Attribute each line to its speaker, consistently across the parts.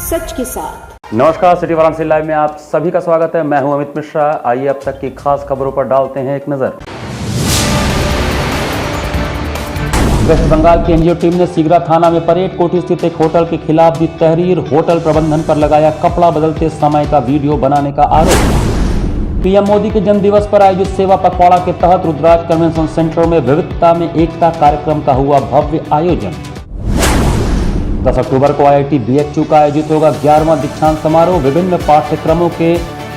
Speaker 1: सच के साथ।
Speaker 2: नमस्कार, सिटी वाराणसी लाइव में आप सभी का स्वागत है। मैं हूं अमित मिश्रा। आइए अब तक की खास खबरों पर डालते हैं एक नजर। वेस्ट बंगाल की एनजीओ टीम ने सीगरा थाना में परेड कोठी स्थित एक होटल के खिलाफ दी तहरीर। होटल प्रबंधन पर लगाया कपड़ा बदलते समय का वीडियो बनाने का आरोप। पीएम मोदी के जन्म दिवस पर आयोजित सेवा पखवाड़ा के तहत रुद्राज कन्वेंशन सेंटर में विविधता में एकता कार्यक्रम का हुआ भव्य आयोजन। 10 अक्टूबर को आईआईटी बीएचयू का आयोजित होगा 11वां दीक्षांत समारोह। विभिन्न पाठ्यक्रमों के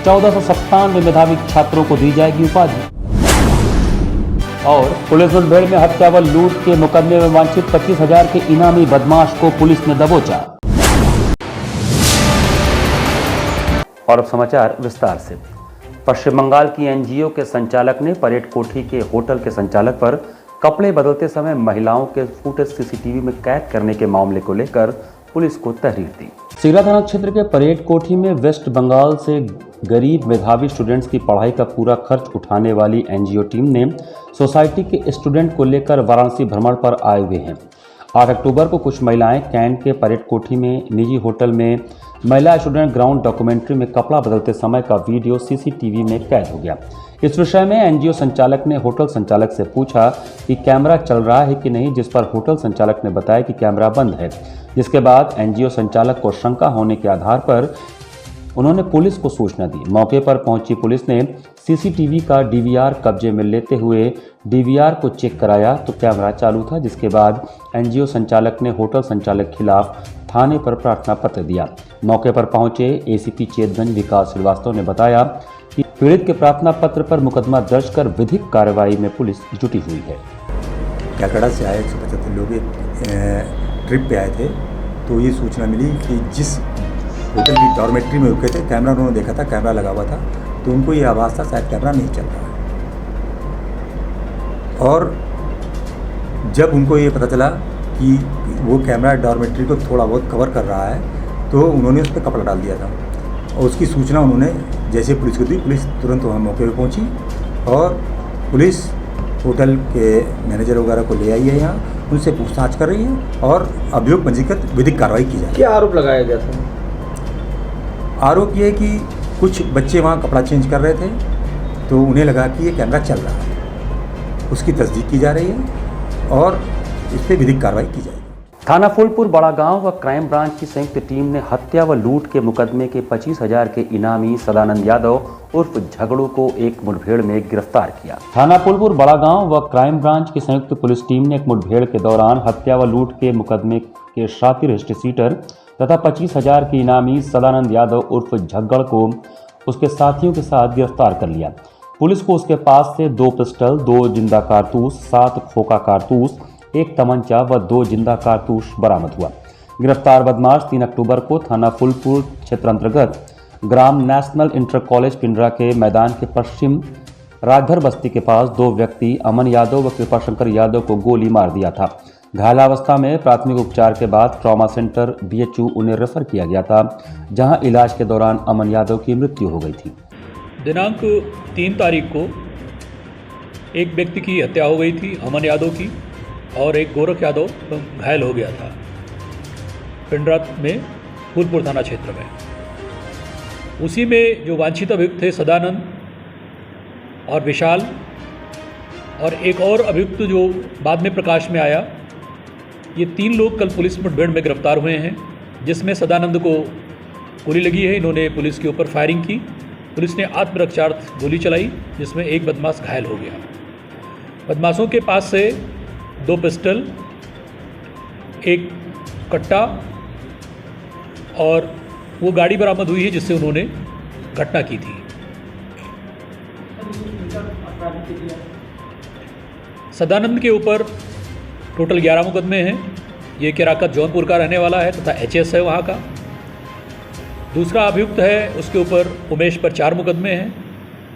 Speaker 2: 1497 मेधावी छात्रों को दी जाएगी उपाधि। और पुलिस मुठभेड़ में हत्या व लूट के मुकदमे में वांछित 25,000 के इनामी बदमाश को पुलिस ने दबोचा। और अब समाचार विस्तार से। पश्चिम बंगाल की एनजीओ के संचालक ने परेड कोठी के होटल के संचालक पर कपड़े बदलते समय महिलाओं के फुटेज सीसीटीवी में कैद करने के मामले को लेकर पुलिस को तहरीर दी। सीगरा थाना क्षेत्र के परेड कोठी में वेस्ट बंगाल से गरीब मेधावी स्टूडेंट्स की पढ़ाई का पूरा खर्च उठाने वाली एनजीओ टीम ने सोसाइटी के स्टूडेंट को लेकर वाराणसी भ्रमण पर आए हुए हैं। 8 अक्टूबर को कुछ महिलाएं कैंट के परेड कोठी में निजी होटल में महिला स्टूडेंट ग्राउंड डॉक्यूमेंट्री में कपड़ा बदलते समय का वीडियो सीसीटीवी में कैद हो गया। इस विषय में एनजीओ संचालक ने होटल संचालक से पूछा कि कैमरा चल रहा है कि नहीं, जिस पर होटल संचालक ने बताया कि कैमरा बंद है। जिसके बाद एनजीओ संचालक को शंका होने के आधार पर उन्होंने पुलिस को सूचना दी। मौके पर पहुंची पुलिस ने सीसीटीवी का डीवीआर कब्जे में लेते हुए डीवीआर को चेक कराया तो कैमरा चालू था। जिसके बाद एनजीओ संचालक ने होटल संचालक के खिलाफ थाने पर प्रार्थना पत्र दिया। मौके पर पहुंचे एसीपी चेतगंज विकास श्रीवास्तव ने बताया कि पीड़ित के प्रार्थना पत्र पर मुकदमा दर्ज कर विधिक कार्रवाई में पुलिस जुटी हुई है।
Speaker 3: कैलकाटा से आए 175 लोग ट्रिप पे आए थे, तो ये सूचना मिली कि जिस होटल की डॉर्मेट्री में रुके थे कैमरा उन्होंने देखा था, कैमरा लगा हुआ था, तो उनको ये आभास था शायद कैमरा नहीं चल रहा है। और जब उनको ये पता चला कि वो कैमरा डॉर्मेट्री को थोड़ा बहुत कवर कर रहा है, तो उन्होंने उस पर कपड़ा डाल दिया था। और उसकी सूचना उन्होंने जैसे पुलिस को दी, पुलिस तुरंत वहाँ मौके पर पहुँची और पुलिस होटल के मैनेजर वगैरह को ले आई है, यहाँ उनसे पूछताछ कर रही है और अभियोग पंजीकृत विधिक कार्रवाई की जाए।
Speaker 4: क्या आरोप लगाया गया था?
Speaker 3: आरोप ये है कि कुछ बच्चे वहाँ कपड़ा चेंज कर रहे थे, तो उन्हें लगा कि ये कैमरा चल रहा है। उसकी तस्दीक की जा रही है और इस पर विधिक कार्रवाई की जाएगी।
Speaker 2: थाना फूलपुर बड़ा गांव व क्राइम ब्रांच की संयुक्त टीम ने हत्या व लूट के मुकदमे के 25,000 के इनामी सदानंद यादव उर्फ झगड़ू को एक मुठभेड़ में गिरफ्तार किया। थाना फूलपुर बड़ा गांव व क्राइम ब्रांच की संयुक्त पुलिस टीम ने एक मुठभेड़ के दौरान हत्या व लूट के मुकदमे के शातिर हिस्ट्री सीटर तथा 25,000 के इनामी सदानंद यादव उर्फ झगड़ को उसके साथियों के साथ गिरफ्तार कर लिया। पुलिस को उसके पास से 2 पिस्टल, 2 जिंदा कारतूस, 7 खोखा कारतूस, 1 तमंचा व 2 जिंदा कारतूस बरामद हुआ। गिरफ्तार बदमाश 3 अक्टूबर को थाना फूलपुर क्षेत्र अंतर्गत ग्राम नेशनल इंटर कॉलेज पिंडरा के मैदान के पश्चिम राजभर बस्ती के पास 2 व्यक्ति अमन यादव व कृपाशंकर यादव को गोली मार दिया था। घायलावस्था में प्राथमिक उपचार के बाद ट्रॉमा सेंटर बीएचयू उन्हें रेफर किया गया था, जहां इलाज के दौरान अमन यादव की मृत्यु हो गई थी।
Speaker 5: दिनांक 3 तारीख को एक व्यक्ति की हत्या हो गई थी, अमन यादव की, और एक गोरख यादव घायल हो गया था पिंडरा में फूलपुर थाना क्षेत्र में। उसी में जो वांछित अभियुक्त थे सदानंद और विशाल और एक और अभियुक्त जो बाद में प्रकाश में आया, ये 3 लोग कल पुलिस मुठभेड़ में गिरफ्तार हुए हैं, जिसमें सदानंद को गोली लगी है। इन्होंने पुलिस के ऊपर फायरिंग की। पुलिस ने आत्मरक्षार्थ गोली चलाई, जिसमें एक बदमाश घायल हो गया। बदमाशों के पास से 2 पिस्टल, 1 कट्टा और वो गाड़ी बरामद हुई है जिससे उन्होंने घटना की थी। सदानंद के ऊपर टोटल 11 मुकदमे हैं। ये केराकत जौनपुर का रहने वाला है तथा एचएस है वहाँ का। दूसरा अभियुक्त है, उसके ऊपर उमेश पर 4 मुकदमे हैं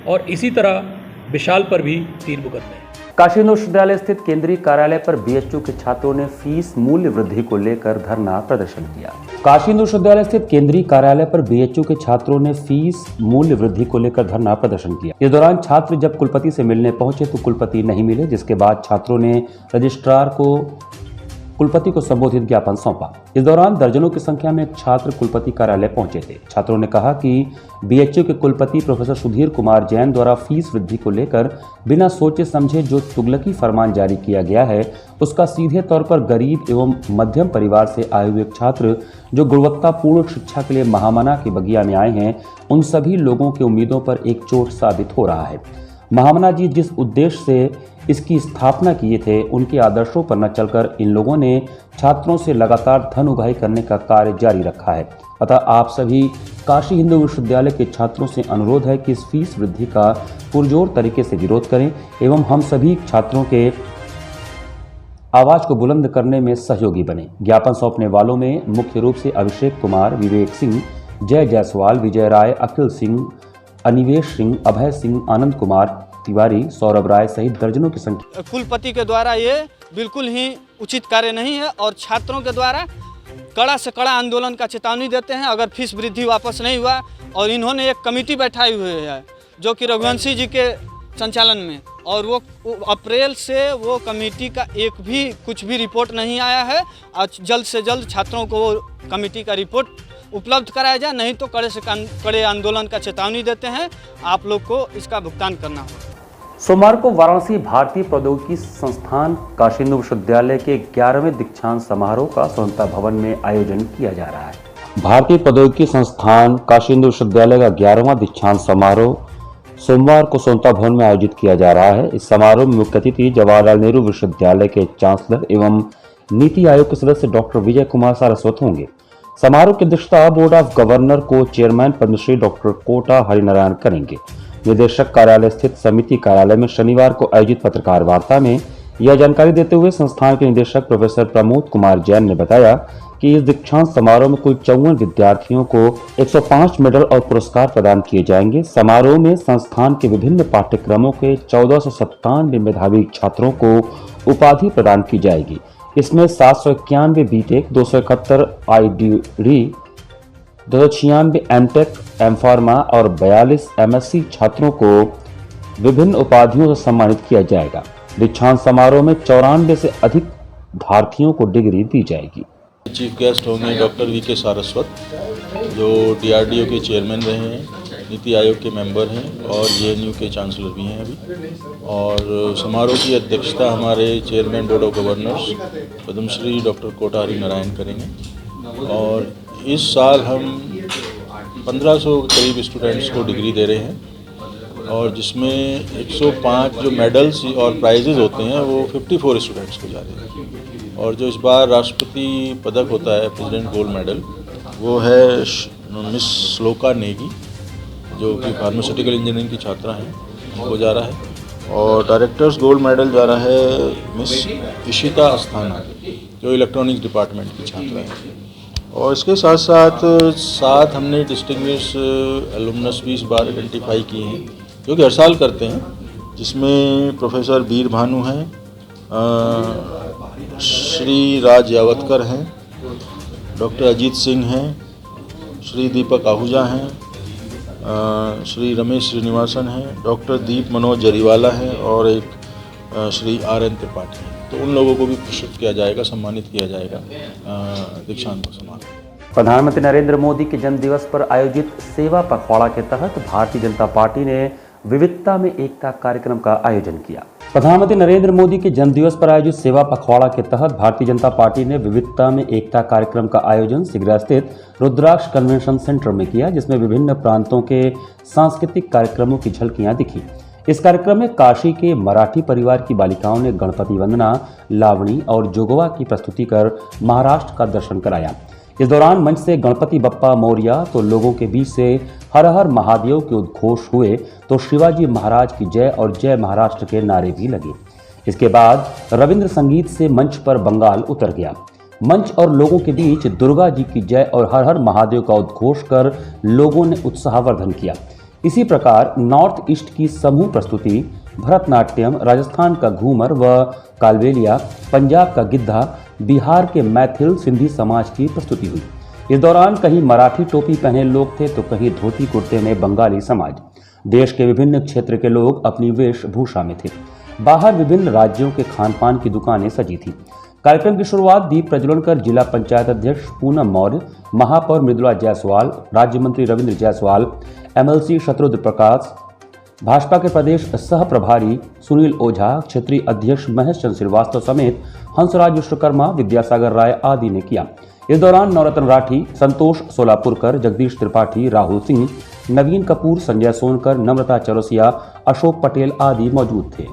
Speaker 5: और इसी तरह विशाल पर भी 3 मुकदमे हैं।
Speaker 2: काशी हिंदू विश्वविद्यालय स्थित केंद्रीय कार्यालय पर बीएचयू के छात्रों ने फीस मूल्य वृद्धि को लेकर धरना प्रदर्शन किया। काशी हिंदू विश्वविद्यालय स्थित केंद्रीय कार्यालय पर बीएचयू के छात्रों ने फीस मूल्य वृद्धि को लेकर धरना प्रदर्शन किया। इस दौरान छात्र जब कुलपति से मिलने पहुंचे तो कुलपति नहीं मिले, जिसके बाद छात्रों ने रजिस्ट्रार को कुलपति को संबोधित ज्ञापन सौंपा। इस दौरान दर्जनों की संख्या में छात्र कुलपति कार्यालय पहुंचे थे। छात्रों ने कहा कि बीएचयू के कुलपति प्रोफेसर सुधीर कुमार जैन द्वारा फीस वृद्धि को लेकर बिना सोचे समझे जो तुगलकी फरमान जारी किया गया है, उसका सीधे तौर पर गरीब एवं मध्यम परिवार से आए हुए छात्र जो गुणवत्तापूर्ण शिक्षा के लिए महामना के बगिया में आए हैं, उन सभी लोगों की उम्मीदों पर एक चोट साबित हो रहा है। महामना जी जिस उद्देश्य से इसकी स्थापना किए थे, उनके आदर्शों पर न चलकर इन लोगों ने छात्रों से लगातार धन उगाही करने का कार्य जारी रखा है। अतः आप सभी काशी हिंदू विश्वविद्यालय के छात्रों से अनुरोध है कि इस फीस वृद्धि का पुरजोर तरीके से विरोध करें एवं हम सभी छात्रों के आवाज को बुलंद करने में सहयोगी बने। ज्ञापन सौंपने वालों में मुख्य रूप से अभिषेक कुमार, विवेक सिंह, जय जायसवाल, विजय राय, अखिल सिंह, अनिवेश सिंह, अभय सिंह, आनंद कुमार तिवारी, सौरभ राय सहित दर्जनों की संख्या।
Speaker 1: कुलपति के द्वारा ये बिल्कुल ही उचित कार्य नहीं है और छात्रों के द्वारा कड़ा से कड़ा आंदोलन का चेतावनी देते हैं अगर फीस वृद्धि वापस नहीं हुआ। और इन्होंने एक कमेटी बैठाई हुई है जो कि रघुवंशी जी के संचालन में, और वो अप्रैल से वो कमेटी का कुछ भी रिपोर्ट नहीं आया है। और जल्द से जल्द छात्रों को वो कमेटी का रिपोर्ट उपलब्ध कराया जाए, नहीं तो कड़े से कड़े आंदोलन का चेतावनी देते हैं। आप लोग को इसका भुगतान करना होगा।
Speaker 2: सोमवार को वाराणसी भारतीय प्रौद्योगिकी संस्थान काशी हिंदू विश्वविद्यालय के 11वें दीक्षांत समारोह का स्वतंत्रता भवन में आयोजन किया जा रहा है। भारतीय प्रौद्योगिकी संस्थान काशी हिंदू विश्वविद्यालय का 11वां दीक्षांत समारोह सोमवार को स्वतंत्रता भवन में आयोजित किया जा रहा है। इस समारोह में मुख्य अतिथि जवाहरलाल नेहरू विश्वविद्यालय के चांसलर एवं नीति आयोग के सदस्य डॉक्टर विजय कुमार सारस्वत होंगे। समारोह की अध्यक्षता बोर्ड ऑफ गवर्नर को चेयरमैन पद्मश्री डॉक्टर कोटा हरिनारायण करेंगे। निदेशक कार्यालय स्थित समिति कार्यालय में शनिवार को आयोजित पत्रकार वार्ता में यह जानकारी देते हुए संस्थान के निदेशक प्रोफेसर प्रमोद कुमार जैन ने बताया कि इस दीक्षांत समारोह में कुल 54 विद्यार्थियों को 105 मेडल और पुरस्कार प्रदान किए जाएंगे। समारोह में संस्थान के विभिन्न पाठ्यक्रमों के 1497 मेधावी छात्रों को उपाधि प्रदान की जाएगी। इसमें 791 बीटेक, 271 आईडीडी, 296 एमटेक, एमफार्मा और 42 एमएससी छात्रों को विभिन्न उपाधियों से सम्मानित किया जाएगा। दीक्षांत समारोह में 94 से अधिक भारतीयों को डिग्री दी जाएगी।
Speaker 4: चीफ गेस्ट होंगे डॉक्टर वी.के. सारस्वत, जो डीआरडीओ के चेयरमैन रहे हैं, नीति आयोग के मेंबर हैं और जेएनयू के चांसलर भी हैं अभी। और समारोह की अध्यक्षता हमारे chairman board of governors Padmashri doctor Kota Harinarayan करेंगे। और इस साल हम 1500 करीब स्टूडेंट्स को डिग्री दे रहे हैं और जिसमें 105 जो मेडल्स और प्राइजेज़ होते हैं वो 54 स्टूडेंट्स को जा रहे हैं। और जो इस बार राष्ट्रपति पदक होता है, प्रेसिडेंट गोल्ड मेडल, वो है मिस श्लोका नेगी, जो कि फार्मास्यूटिकल इंजीनियरिंग की छात्रा हैं, उनको जा रहा है। और डायरेक्टर्स गोल्ड मेडल जा रहा है मिस इशिता अस्थाना, जो इलेक्ट्रॉनिक्स डिपार्टमेंट की छात्रा हैं। और इसके साथ साथ हमने डिस्टिंग्विश एलुमनस भी इस बार आइडेंटिफाई किए हैं, जो कि हर साल करते हैं, जिसमें प्रोफेसर वीर भानु हैं, श्री राज यावतकर हैं, डॉक्टर अजीत सिंह हैं, श्री दीपक आहूजा हैं, श्री रमेश श्रीनिवासन हैं, डॉक्टर दीप मनोज जरीवाला हैं और एक श्री आर.एन. त्रिपाठी हैं। तो उन लोगों को भी पुरस्कृत किया जाएगा, सम्मानित किया जाएगा दीक्षांत समारोह।
Speaker 2: प्रधानमंत्री नरेंद्र मोदी के जन्मदिवस पर आयोजित सेवा पखवाड़ा के तहत भारतीय जनता पार्टी ने विविधता में एकता कार्यक्रम का आयोजन किया। प्रधानमंत्री नरेंद्र मोदी के जन्मदिवस पर आयोजित सेवा पखवाड़ा के तहत भारतीय जनता पार्टी ने विविधता में एकता कार्यक्रम का आयोजन सिगरा स्थित रुद्राक्ष कन्वेंशन सेंटर में किया, जिसमें विभिन्न प्रांतों के सांस्कृतिक कार्यक्रमों की झलकियां दिखी। इस कार्यक्रम में काशी के मराठी परिवार की बालिकाओं ने गणपति वंदना, लावणी और जोगवा की प्रस्तुति कर महाराष्ट्र का दर्शन कराया। इस दौरान मंच से गणपति बप्पा मोरिया तो लोगों के बीच से हर हर महादेव के उद्घोष हुए तो शिवाजी महाराज की जय और जय महाराष्ट्र के नारे भी लगे। इसके बाद रविंद्र संगीत से मंच पर बंगाल उतर गया। मंच और लोगों के बीच दुर्गा जी की जय और हर हर महादेव का उद्घोष कर लोगों ने उत्साहवर्धन किया। इसी प्रकार नॉर्थ ईस्ट की समूह प्रस्तुति, भरतनाट्यम, राजस्थान का घूमर व कालबेलिया, पंजाब का गिद्धा, बिहार के मैथिल सिंधी समाज की प्रस्तुति हुई। इस दौरान कहीं मराठी टोपी पहने लोग थे तो कहीं धोती कुर्ते में बंगाली समाज। देश के विभिन्न क्षेत्र के लोग अपनी वेशभूषा में थे। बाहर विभिन्न राज्यों के खान पान की दुकानें सजी थी। कार्यक्रम की शुरुआत दीप प्रज्वलन कर जिला पंचायत अध्यक्ष पूनम मौर्य, महापौर मृदुला जायसवाल, राज्य मंत्री रविंद्र जायसवाल, एमएलसी शत्रुघ्न प्रकाश, भाजपा के प्रदेश सह प्रभारी सुनील ओझा, क्षेत्रीय अध्यक्ष महेश चंद्र श्रीवास्तव समेत हंसराज विश्वकर्मा, विद्यासागर राय आदि ने किया। इस दौरान नवरत्न राठी, संतोष सोलापुरकर, जगदीश त्रिपाठी, राहुल सिंह, नवीन कपूर, संजय सोनकर, नम्रता चौरसिया, अशोक पटेल आदि मौजूद थे।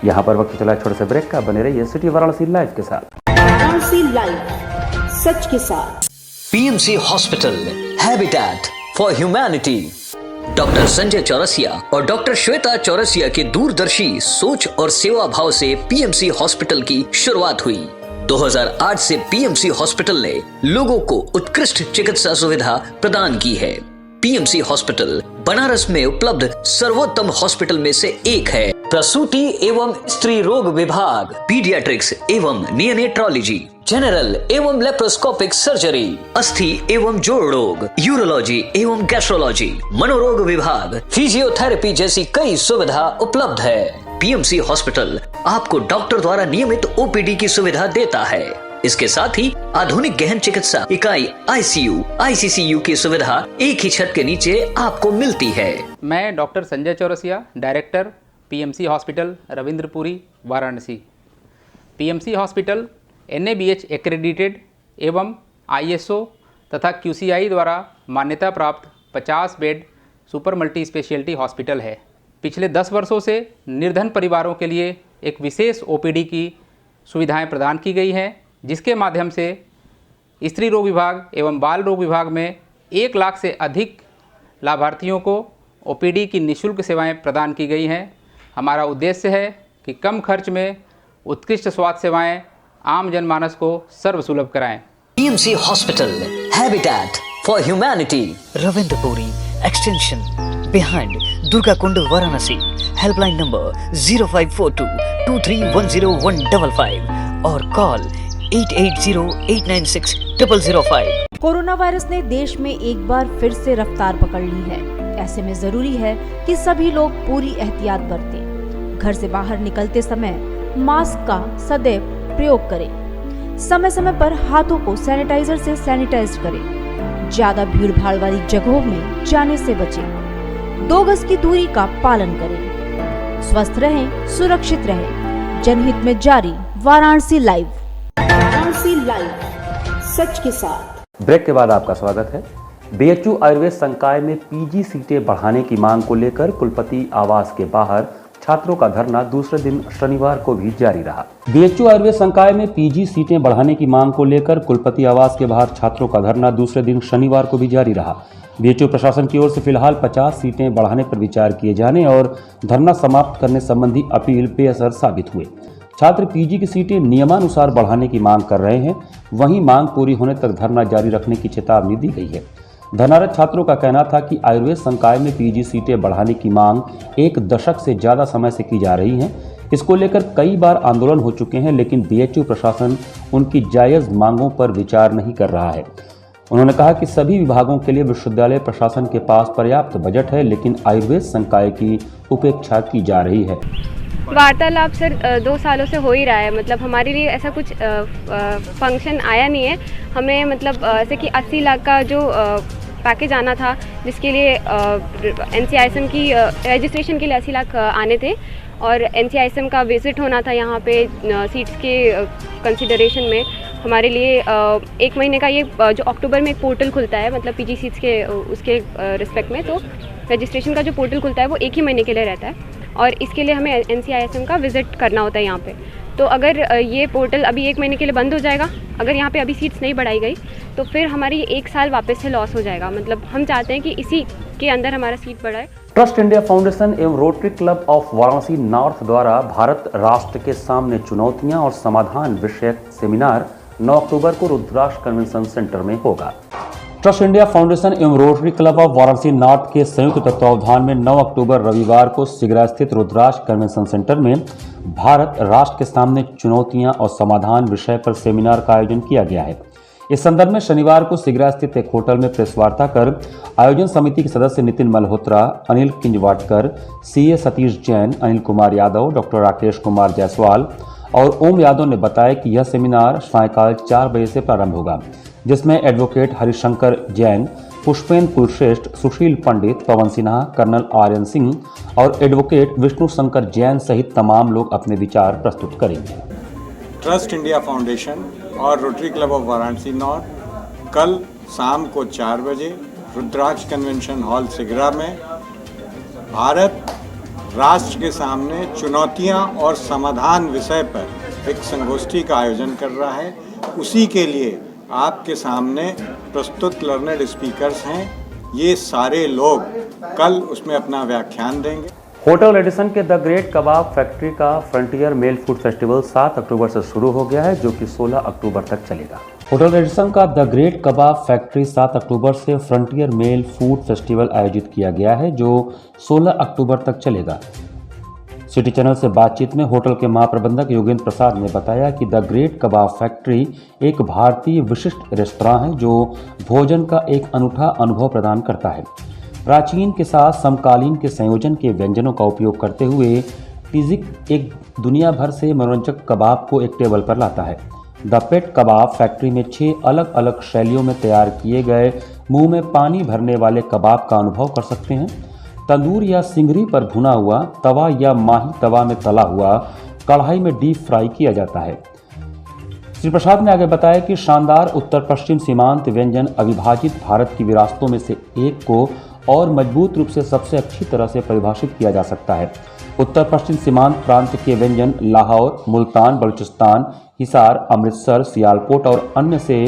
Speaker 2: यहाँ पर वक्त चला छोटे से ब्रेक का, बने रहिए सिटी वाराणसी लाइव के साथ।
Speaker 6: वाराणसी लाइव, सच के साथ।
Speaker 7: PMC hospital, habitat for humanity. Doctor Sanjay Chaurasia और डॉक्टर श्वेता चौरसिया के दूरदर्शी सोच और सेवा भाव से पीएमसी हॉस्पिटल की शुरुआत हुई। 2008 से पीएमसी हॉस्पिटल ने लोगों को उत्कृष्ट चिकित्सा सुविधा प्रदान की है। पीएमसी हॉस्पिटल बनारस में उपलब्ध सर्वोत्तम हॉस्पिटल में से एक है। प्रसूति एवं स्त्री रोग विभाग, पीडियाट्रिक्स एवं नियोनेट्रोलॉजी, जनरल एवं लेप्रोस्कोपिक सर्जरी, अस्थि एवं जोड़ रोग, यूरोलॉजी एवं गैस्ट्रोलॉजी, मनोरोग विभाग, फिजियोथेरेपी जैसी कई सुविधा उपलब्ध है। पीएमसी हॉस्पिटल आपको डॉक्टर द्वारा नियमित ओपीडी की सुविधा देता है। इसके साथ ही आधुनिक गहन चिकित्सा इकाई आईसीयू, आईसीसीयू की सुविधा एक ही छत के नीचे आपको मिलती है।
Speaker 8: मैं doctor Sanjay Chaurasia, director PMC hospital Ravindrapuri, Varanasi. PMC hospital NABH accredited एवं ISO तथा QCI द्वारा मान्यता प्राप्त 50 bed super multi speciality hospital है। पिछले 10 वर्षों से निर्धन परिवारों के लिए एक विशेष OPD की सुविधाएं प्रदान की गई हैं, जिसके माध्यम से स्त्री रोग विभाग एवं बाल रोग विभाग में 1 लाख से अधिक लाभार्थियों को OPD की निःशुल्क सेवाएं प्रदान की गई हैं। हमारा उद्देश्य है कि कम खर्च में उत्कृष्ट स्वास्थ्य सेवाएं आम जनमानस को सर्वसुलभ कराएं।
Speaker 7: PMC hospital, habitat for humanity, Ravindrapuri extension behind Durga Kund, Varanasi. Helpline number 0542231015 और कॉल 8808960005।
Speaker 6: कोरोना वायरस ने देश में एक बार फिर से रफ्तार पकड़ ली है। ऐसे में जरूरी है कि सभी लोग पूरी एहतियात बरतें। घर से बाहर निकलते समय मास्क का सदैव प्रयोग करें। समय समय पर हाथों को सैनिटाइजर से सैनिटाइज करें। ज्यादा भीड़ भाड़ वाली जगहों में जाने से बचें। 2 गज की दूरी का पालन करें। स्वस्थ रहें, सुरक्षित रहें। जनहित में जारी वाराणसी लाइव। वाराणसी लाइव, सच के साथ।
Speaker 2: ब्रेक के बाद आपका स्वागत है। BHU आयुर्वेद संकाय में PG सीटें बढ़ाने की मांग को लेकर कुलपति आवास के बाहर छात्रों का धरना दूसरे दिन शनिवार को भी जारी रहा। BHU आयुर्वेद संकाय में PG सीटें बढ़ाने की मांग को लेकर कुलपति आवास के बाहर छात्रों का धरना दूसरे दिन शनिवार को भी जारी रहा। BHU प्रशासन की ओर से फिलहाल 50 सीटें बढ़ाने पर विचार किए जाने और धरना समाप्त करने संबंधी अपील बेअसर साबित हुए। छात्र PG की सीटें नियमानुसार बढ़ाने की मांग कर रहे हैं। वहीं मांग पूरी होने तक धरना जारी रखने की चेतावनी दी गई है। धरनारत छात्रों का कहना था कि आयुर्वेद संकाय में PG सीटें बढ़ाने की मांग 1 दशक से ज्यादा समय से की जा रही है। इसको लेकर कई बार आंदोलन हो चुके हैं, लेकिन BHU प्रशासन उनकी जायज मांगों पर विचार नहीं कर रहा है। उन्होंने कहा कि सभी विभागों के लिए विश्वविद्यालय प्रशासन के पास पर्याप्त बजट है, लेकिन आयुर्वेद संकाय की उपेक्षा की जा रही है।
Speaker 9: वार्तालाप सर 2 सालों से हो ही रहा है। मतलब हमारे लिए ऐसा कुछ फंक्शन आया नहीं है। हमें मतलब ऐसे कि 80 लाख का जो पैकेज आना था, जिसके लिए NCISM की रजिस्ट्रेशन के लिए 80 लाख आने थे और NCISM का विज़िट होना था यहाँ पे सीट्स के कंसिडरेशन में। हमारे लिए 1 महीने का ये जो अक्टूबर में एक पोर्टल खुलता है, मतलब PG सीट्स के उसके रिस्पेक्ट में, तो रजिस्ट्रेशन का जो पोर्टल खुलता है वो 1 ही महीने के लिए रहता है और इसके लिए हमें NCISM का विज़िट करना होता है यहाँ पे। तो अगर ये पोर्टल अभी 1 महीने के लिए बंद हो जाएगा, अगर यहाँ पे अभी सीट्स नहीं बढ़ाई गई, तो फिर हमारी 1 साल वापस से लॉस हो जाएगा। मतलब हम चाहते हैं कि इसी के अंदर हमारा सीट बढ़ाए।
Speaker 2: ट्रस्ट इंडिया फाउंडेशन एवं rotary club of Varanasi north द्वारा भारत राष्ट्र के सामने चुनौतियां और समाधान विषयक सेमिनार 9 अक्टूबर को रुद्राक्ष कन्वेंशन सेंटर में होगा। ट्रस्ट इंडिया फाउंडेशन एवं rotary club of Varanasi north के संयुक्त तत्वावधान में 9 अक्टूबर रविवार को सिगरा स्थित रुद्राक्ष कन्वेंशन सेंटर में भारत राष्ट्र के सामने चुनौतियां और समाधान विषय पर सेमिनार का आयोजन किया गया है। इस संदर्भ में शनिवार को सिगरा स्थित एक होटल में प्रेस वार्ता कर आयोजन समिति के सदस्य नितिन मल्होत्रा, अनिल किंजवाटकर, CA सतीश जैन, अनिल कुमार यादव, डॉक्टर राकेश कुमार जायसवाल और ओम यादव ने बताया कि यह सेमिनार सायंकाल 4 बजे से प्रारंभ होगा, जिसमें एडवोकेट हरिशंकर जैन, पुष्पेंद्र कुलश्रेष्ठ, सुशील पंडित, पवन सिन्हा, कर्नल आर्यन सिंह और एडवोकेट विष्णु शंकर जैन सहित तमाम लोग अपने विचार प्रस्तुत करेंगे।
Speaker 10: ट्रस्ट इंडिया फाउंडेशन और rotary club of Varanasi north कल शाम को 4 बजे रुद्राक्ष कन्वेंशन हॉल सिगरा में भारत राष्ट्र के सामने चुनौतियां और समाधान विषय पर एक संगोष्ठी का आयोजन कर रहा है। उसी के लिए आपके सामने प्रस्तुत लर्नेड स्पीकर्स हैं। ये सारे लोग कल उसमें अपना व्याख्यान देंगे।
Speaker 2: होटल एडिसन के द ग्रेट कबाब फैक्ट्री का फ्रंटियर मेल फूड फेस्टिवल 7 अक्टूबर से शुरू हो गया है, जो कि 16 अक्टूबर तक चलेगा। होटल एडिसन का द ग्रेट कबाब फैक्ट्री 7 अक्टूबर से फ्रंटियर मेल फूड फेस्टिवल आयोजित किया गया है, जो 16 अक्टूबर तक चलेगा। सिटी चैनल से बातचीत में होटल के महाप्रबंधक योगेंद्र प्रसाद ने बताया कि द ग्रेट कबाब फैक्ट्री एक भारतीय विशिष्ट रेस्तरां है जो भोजन का एक अनूठा अनुभव प्रदान करता है। प्राचीन के साथ समकालीन के संयोजन के व्यंजनों का उपयोग करते हुए टिजिक एक दुनिया भर से मनोरंजक कबाब को एक टेबल पर लाता है। द पेट कबाब फैक्ट्री में 6 अलग अलग शैलियों में तैयार किए गए मुंह में पानी भरने वाले कबाब का अनुभव कर सकते हैं। तंदूर या सिंगरी पर भुना हुआ, तवा या माही तवा में तला हुआ, कढ़ाई में डीप फ्राई किया जाता है। श्री प्रसाद ने आगे बताया कि शानदार उत्तर पश्चिम सीमांत व्यंजन अविभाजित भारत की विरासतों में से एक को और मजबूत रूप से सबसे अच्छी तरह से परिभाषित किया जा सकता है। उत्तर पश्चिम सीमांत प्रांत के व्यंजन लाहौर, मुल्तान, बलूचिस्तान, हिसार, अमृतसर, सियालकोट और अन्य से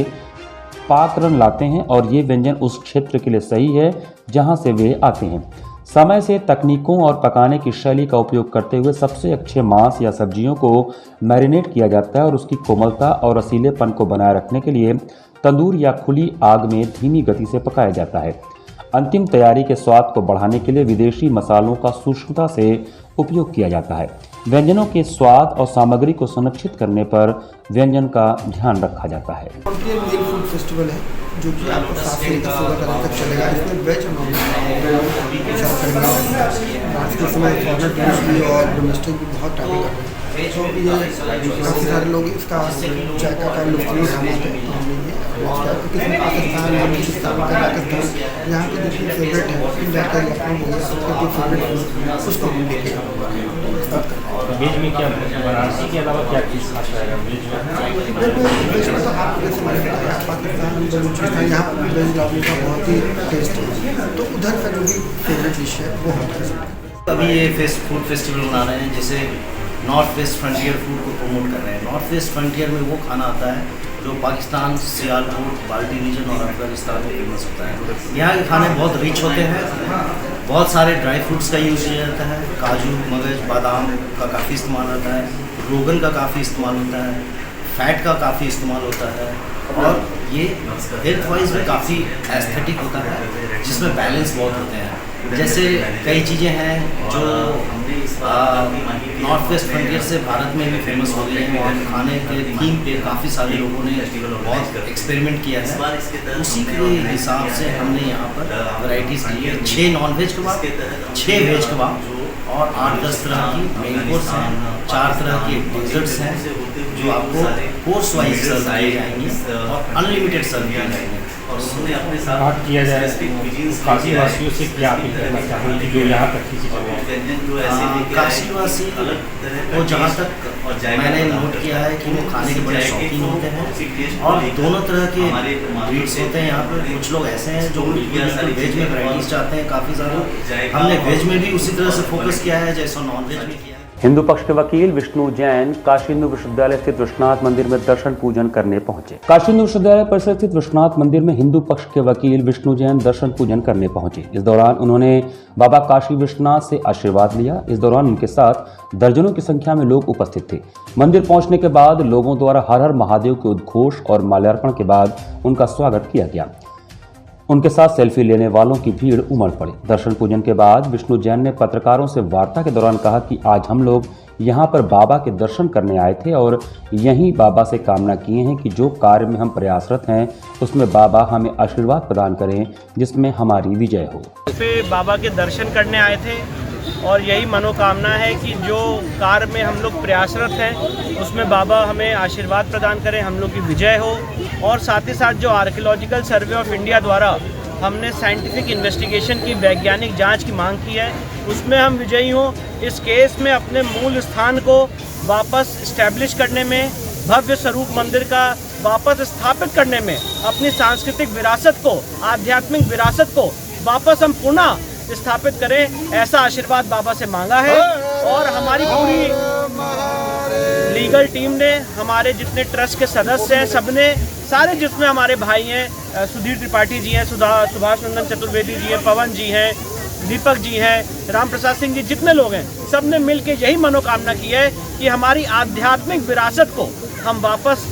Speaker 2: पाकरन लाते हैं और ये व्यंजन उस क्षेत्र के लिए सही है जहां से वे आते हैं। समय से तकनीकों और पकाने की शैली का उपयोग करते हुए सबसे अच्छे मांस या सब्जियों को मैरिनेट किया जाता है और उसकी कोमलता और रसीलेपन को बनाए रखने के लिए तंदूर या खुली आग में धीमी गति से पकाया जाता है। अंतिम तैयारी के स्वाद को बढ़ाने के लिए विदेशी मसालों का सूक्ष्मता से उपयोग किया जाता है। व्यंजनों के स्वाद और सामग्री को संरक्षित करने पर व्यंजन का ध्यान रखा जाता है।
Speaker 11: ये मेल फूड फेस्टिवल है जो कि आपको 7 से 16 तारीख तक चलेगा। इसमें वेज और नॉन वेज आज के समय फॉरन टूरिस्ट भी और डोमेस्टिक भी बहुत ट्रैवल करते हैं, तो ये काफ़ी सारे लोग इसका जायका का लुत्फ उठाते हैं। किसी पाकिस्तान या बलूचिस्तान का पाकिस्तान यहाँ के जितने फेवरेट है जाकर लखनऊ हो गया सबके फेवरेट उसको हम देखें।
Speaker 12: वेज में क्या वाराणसी के अलावा क्या चीज़ खास रहेगा वेज
Speaker 11: में? तो आप जैसे मैंने बताया पाकिस्तान बलूचिस्तान यहाँ पर वेज लॉबी का बहुत ही टेस्ट है, तो उधर का जो भी फेवरेट डिश है वो हम कर सकते हैं।
Speaker 12: अभी ये फूड फेस्टिवल मना रहे हैं, जैसे नॉर्थ वेस्ट फ्रंटियर फूड को प्रमोट कर रहे हैं। नॉर्थ वेस्ट फ्रंटियर में वो खाना आता है जो पाकिस्तान, सियालकोट, बाल्टी रीजन और अफगानिस्तान में फेमस होता है। यहाँ के खाने बहुत रिच होते हैं, बहुत सारे ड्राई फ्रूट्स का यूज़ किया जाता है, काजू, मगज, बादाम का काफ़ी इस्तेमाल होता है, रोगन का काफ़ी इस्तेमाल होता है, फैट का काफ़ी इस्तेमाल होता है और ये हेल्थ वाइज भी काफ़ी एस्थेटिक होता है जिसमें बैलेंस बहुत होते हैं। जैसे कई चीज़ें हैं जो नॉर्थ वेस्ट फ्रंटियर से भारत में भी फेमस हो गई हैं और खाने के थीम पे काफ़ी सारे लोगों ने बहुत एक्सपेरिमेंट किया है। उसी के हिसाब से हमने यहाँ पर वैरायटीज़ दी है। 6 नॉन वेज कबाब, 6 वेज कबाब और 8-10 तरह की मेन कोर्स हैं, 4 तरह के डेजर्ट्स हैं जो आपको कोर्स वाइज सर्व किए जाएंगे और अनलिमिटेड सर्व किए जाएंगे।
Speaker 13: बात किया जाए काशी वासियों से क्या अपील करना चाहेंगे जो यहाँ तक किसी
Speaker 12: काशीवासी वो जहाँ तक मैंने नोट किया है कि वो खाने के बड़े शौकीन होते हैं और दोनों तरह के ब्रीड्स होते हैं यहाँ पर। कुछ लोग ऐसे हैं जो बिल्कुल वेज में वैराइटीज चाहते हैं काफ़ी सारी। हमने वेज में भी उसी तरह से फोकस किया है जैसा नॉन वेज में किया है।
Speaker 2: हिंदू पक्ष के वकील विष्णु जैन काशी हिंदू विश्वविद्यालय स्थित विश्वनाथ मंदिर में दर्शन पूजन करने पहुंचे। काशी हिंदू विश्वविद्यालय परिसर स्थित विश्वनाथ मंदिर में हिंदू पक्ष के वकील विष्णु जैन दर्शन पूजन करने पहुंचे। इस दौरान उन्होंने बाबा काशी विश्वनाथ से आशीर्वाद लिया। इस दौरान उनके साथ दर्जनों की संख्या में लोग उपस्थित थे। मंदिर पहुंचने के बाद लोगों द्वारा हर हर महादेव के उद्घोष और माल्यार्पण के बाद उनका स्वागत किया गया। उनके साथ सेल्फी लेने वालों की भीड़ उमड़ पड़ी। दर्शन पूजन के बाद विष्णु जैन ने पत्रकारों से वार्ता के दौरान कहा कि आज हम लोग यहाँ पर बाबा के दर्शन करने आए थे और यहीं बाबा से कामना किए हैं कि जो कार्य में हम प्रयासरत हैं उसमें बाबा हमें आशीर्वाद प्रदान करें जिसमें हमारी विजय हो।
Speaker 14: बाबा के दर्शन करने आए थे और यही मनोकामना है कि जो कार्य में हम लोग प्रयासरत हैं उसमें बाबा हमें आशीर्वाद प्रदान करें, हम लोग की विजय हो। और साथ ही साथ जो आर्कियोलॉजिकल सर्वे ऑफ इंडिया द्वारा हमने साइंटिफिक इन्वेस्टिगेशन की वैज्ञानिक जांच की मांग की है उसमें हम विजयी हों। इस केस में अपने मूल स्थान को वापस इस्टेब्लिश करने में, भव्य स्वरूप मंदिर का वापस स्थापित करने में, अपनी सांस्कृतिक विरासत को, आध्यात्मिक विरासत को वापस हम पुनः स्थापित करें, ऐसा आशीर्वाद बाबा से मांगा है। और हमारी पूरी लीगल टीम ने, हमारे जितने ट्रस्ट के सदस्य हैं, सबने, सारे जिसमें हमारे भाई हैं, सुधीर त्रिपाठी जी हैं, सुभाष नंदन चतुर्वेदी जी हैं, पवन जी हैं, दीपक जी हैं, राम प्रसाद सिंह जी, जितने लोग हैं, सब ने मिल के यही मनोकामना की है कि हमारी आध्यात्मिक विरासत को हम वापस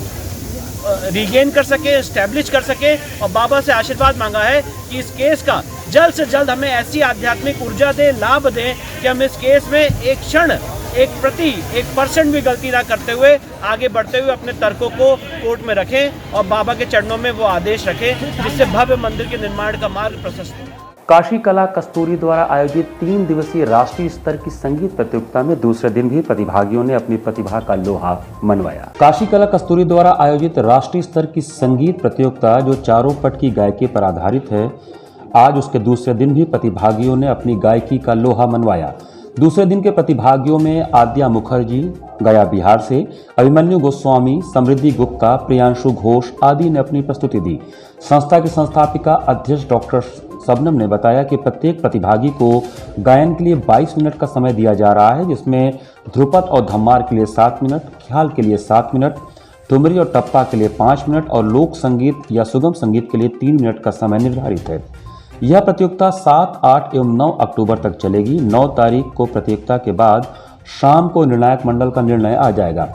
Speaker 14: रीगेन कर सके, इस्टेब्लिश कर सके। और बाबा से आशीर्वाद मांगा है कि इस केस का जल्द से जल्द हमें ऐसी आध्यात्मिक ऊर्जा दें, लाभ दें कि हम इस केस में एक क्षण, एक प्रति 1% भी गलती ना करते हुए आगे बढ़ते हुए अपने तर्कों को कोर्ट में रखें और बाबा के चरणों में वो आदेश रखें जिससे भव्य मंदिर के निर्माण का मार्ग प्रशस्त हो।
Speaker 2: काशी कला कस्तूरी द्वारा आयोजित 3 दिवसीय राष्ट्रीय स्तर की संगीत प्रतियोगिता में दूसरे दिन भी प्रतिभागियों ने अपनी प्रतिभा का लोहा मनवाया। काशी कला कस्तूरी द्वारा आयोजित राष्ट्रीय स्तर की संगीत प्रतियोगिता जो चारों पट की गायकी पर आधारित है, आज उसके दूसरे दिन भी प्रतिभागियों ने अपनी गायकी का लोहा मनवाया। दूसरे दिन के प्रतिभागियों में आद्या मुखर्जी गया बिहार से, अभिमन्यु गोस्वामी, समृद्धि गुप्ता, प्रियांशु घोष आदि ने अपनी प्रस्तुति दी। संस्था की संस्थापिका अध्यक्ष डॉक्टर शबनम ने बताया कि प्रत्येक प्रतिभागी को गायन के लिए 22 मिनट का समय दिया जा रहा है, जिसमें ध्रुपद और धम्मार के लिए 7 मिनट, ख्याल के लिए 7 मिनट, ठुमरी और टप्पा के लिए 5 मिनट और लोक संगीत या सुगम संगीत के लिए 3 मिनट का समय निर्धारित है। यह प्रतियोगिता 7, 8 एवं 9 अक्टूबर तक चलेगी। 9 तारीख को प्रतियोगिता के बाद शाम को निर्णायक मंडल का निर्णय आ जाएगा।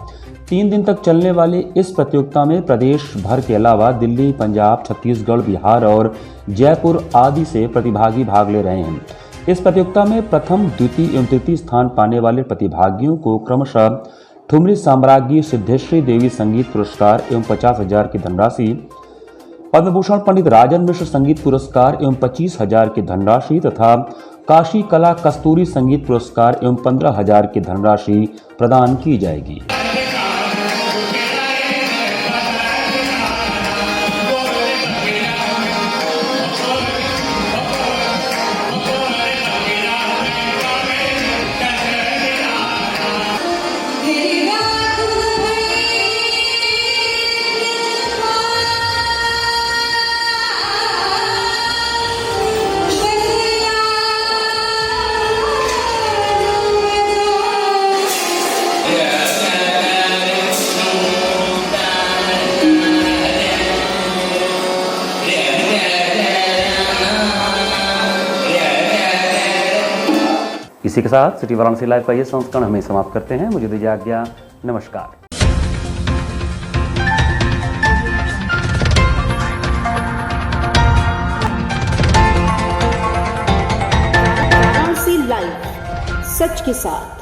Speaker 2: 3 दिन तक चलने वाली इस प्रतियोगिता में प्रदेश भर के अलावा दिल्ली, पंजाब, छत्तीसगढ़, बिहार और जयपुर आदि से प्रतिभागी भाग ले रहे हैं। इस प्रतियोगिता में प्रथम, द्वितीय एवं तृतीय स्थान पाने वाले प्रतिभागियों को क्रमशः ठुमरी साम्राज्ञी सिद्धेश्वरी देवी संगीत पुरस्कार एवं 50,000 की धनराशि, पद्म भूषण पंडित राजन मिश्र संगीत पुरस्कार एवं 25,000 की धनराशि तथा काशी कला कस्तूरी संगीत पुरस्कार एवं 15,000 की धनराशि प्रदान की जाएगी। इसी के साथ सिटी वाराणसी लाइव का ये संस्करण हमें समाप्त करते हैं। मुझे दीजिए आज्ञा। नमस्कार।
Speaker 6: वाराणसी लाइव, सच के साथ।